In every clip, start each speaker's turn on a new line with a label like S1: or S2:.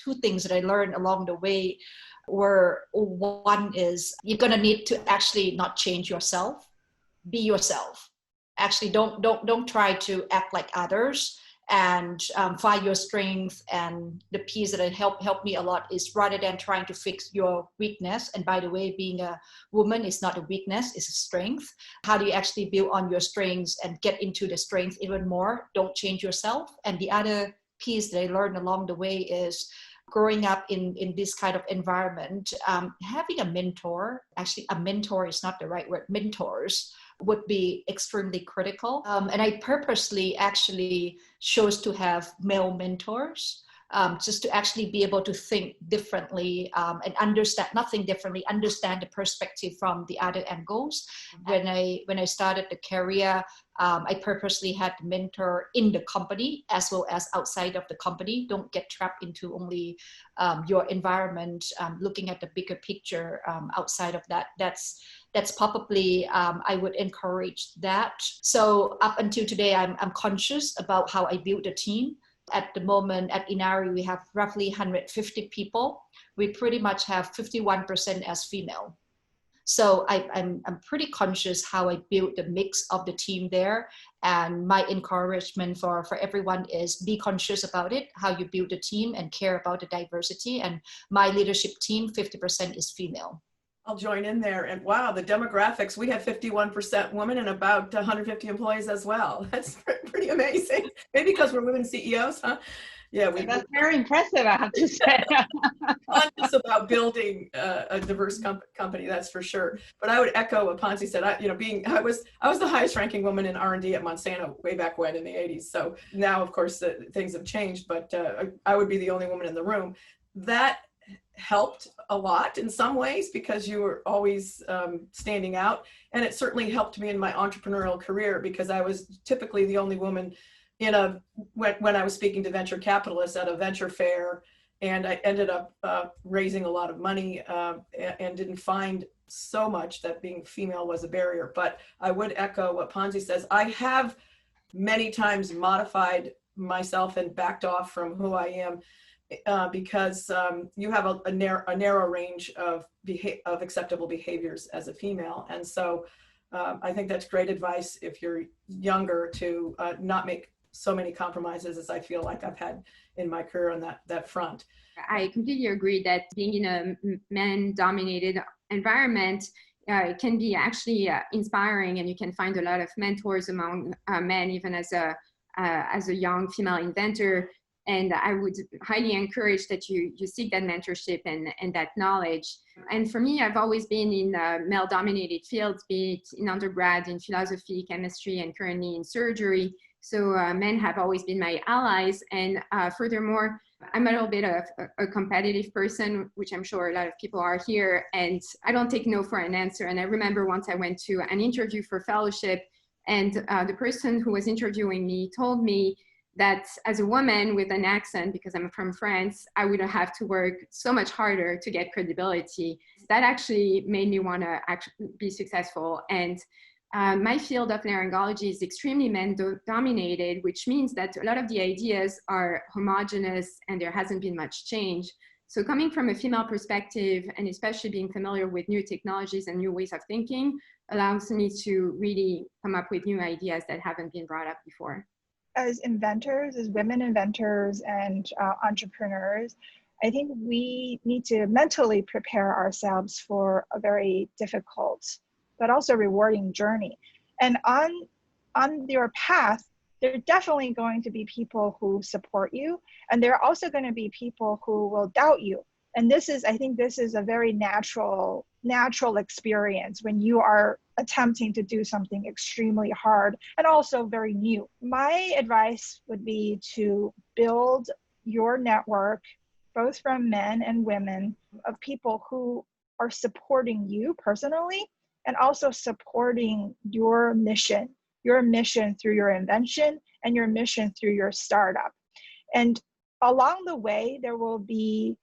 S1: two things that I learned along the way were, one is you're going to need to actually not change yourself, be yourself. Actually, don't try to act like others, and find your strength. And the piece that helped me a lot is, rather than trying to fix your weakness, and by the way, being a woman is not a weakness, it's a strength. How do you actually build on your strengths and get into the strength even more? Don't change yourself. And the other piece that I learned along the way is, growing up in this kind of environment, having a mentor, actually a mentor is not the right word, mentors, would be extremely critical. And I purposely actually chose to have male mentors, just to actually be able to think differently, and understand, nothing differently, understand the perspective from the other angles. When I started the career, I purposely had a mentor in the company as well as outside of the company. Don't get trapped into only your environment, looking at the bigger picture outside of that. That's probably, I would encourage that. So up until today, I'm conscious about how I build a team. At the moment at Inari, we have roughly 150 people. We pretty much have 51% as female. So I'm pretty conscious how I build the mix of the team there. And my encouragement for everyone is, be conscious about it, how you build a team, and care about the diversity. And my leadership team, 50% is female.
S2: I'll join in there. And wow, the demographics, we have 51% women and about 150 employees as well. That's pretty amazing. Maybe because we're women CEOs, huh? Yeah,
S3: that's very impressive, I have to say.
S2: Conscious about building a diverse company, that's for sure. But I would echo what Ponsi said. I was the highest ranking woman in R&D at Monsanto way back when in the 80s. So now, of course, things have changed, but I would be the only woman in the room. That helped a lot in some ways because you were always standing out. And it certainly helped me in my entrepreneurial career because I was typically the only woman when I was speaking to venture capitalists at a venture fair, and I ended up raising a lot of money and didn't find so much that being female was a barrier. But I would echo what Ponsi says. I have many times modified myself and backed off from who I am because you have a narrow range of acceptable behaviors as a female. And so I think that's great advice if you're younger to not make so many compromises as I feel like I've had in my career on that front.
S3: I completely agree that being in a men-dominated environment can be actually inspiring, and you can find a lot of mentors among men, even as a young female inventor. And I would highly encourage that you seek that mentorship and that knowledge. And for me, I've always been in male-dominated fields, be it in undergrad, in philosophy, chemistry, and currently in surgery. So men have always been my allies. And furthermore, I'm a little bit of a competitive person, which I'm sure a lot of people are here. And I don't take no for an answer. And I remember once I went to an interview for fellowship, and the person who was interviewing me told me that as a woman with an accent, because I'm from France, I would have to work so much harder to get credibility. That actually made me want to actually be successful. And my field of laryngology is extremely men-dominated, which means that a lot of the ideas are homogeneous and there hasn't been much change. So coming from a female perspective, and especially being familiar with new technologies and new ways of thinking, allows me to really come up with new ideas that haven't been brought up before.
S4: As inventors, as women inventors and entrepreneurs, I think we need to mentally prepare ourselves for a very difficult but also rewarding journey. And on your path, there are definitely going to be people who support you, and there are also going to be people who will doubt you. And I think this is a very natural experience when you are attempting to do something extremely hard and also very new. My advice would be to build your network, both from men and women, of people who are supporting you personally and also supporting your mission through your invention and your mission through your startup. And along the way, there will be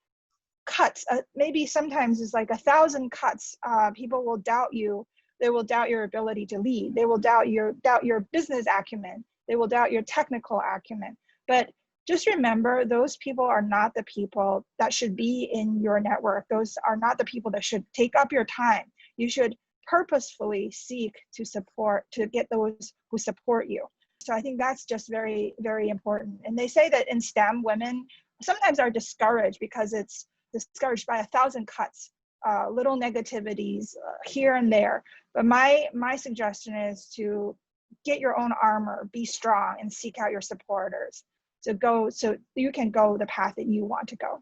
S4: cuts. Maybe sometimes it's like 1,000 cuts. People will doubt you. They will doubt your ability to lead. They will doubt your business acumen. They will doubt your technical acumen. But just remember those people are not the people that should be in your network. Those are not the people that should take up your time. You should purposefully seek to get those who support you. So I think that's just very, very important. And they say that in STEM, women sometimes are discouraged because it's discouraged by 1,000 cuts, little negativities here and there. But my suggestion is to get your own armor, be strong, and seek out your supporters so you can go the path that you want to go.